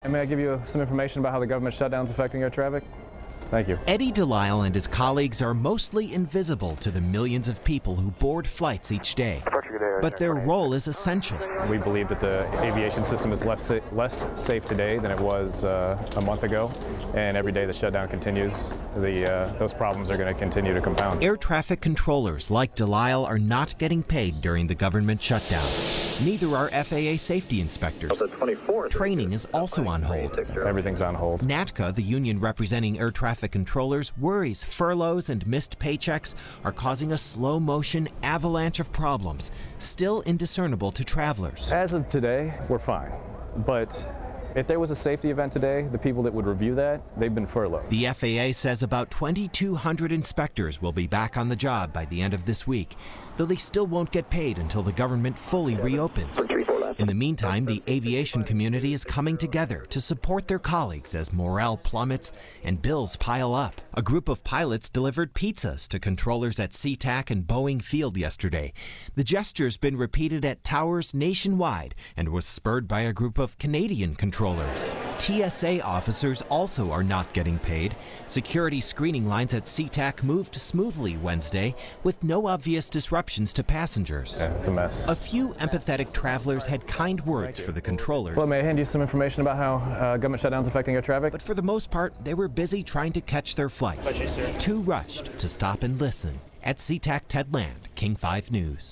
And may I give you some information about how the government shutdown is affecting air traffic? Thank you. Eddie Delisle and his colleagues are mostly invisible to the millions of people who board flights each day. But their role is essential. We believe that the aviation system is less safe today than it was a month ago. And every day the shutdown continues, those problems are going to continue to compound. Air traffic controllers like Delisle are not getting paid during the government shutdown. Neither are FAA safety inspectors. Training is also on hold. Everything's on hold. NATCA, the union representing air traffic controllers, worries furloughs and missed paychecks are causing a slow-motion avalanche of problems, still indiscernible to travelers. As of today, we're fine. But if there was a safety event today, the people that would review that, they've been furloughed. The FAA says about 2,200 inspectors will be back on the job by the end of this week, though they still won't get paid until the government fully reopens. In the meantime, the aviation community is coming together to support their colleagues as morale plummets and bills pile up. A group of pilots delivered pizzas to controllers at SeaTac and Boeing Field yesterday. The gesture's been repeated at towers nationwide and was spurred by a group of Canadian controllers. TSA officers also are not getting paid. Security screening lines at SeaTac moved smoothly Wednesday with no obvious disruptions to passengers. Yeah, it's a mess. A few empathetic travelers had kind words for the controllers. Well, may I hand you some information about how government shutdown's affecting air traffic? But for the most part, they were busy trying to catch their flights. Too rushed to stop and listen. At SeaTac Ted Land, King 5 News.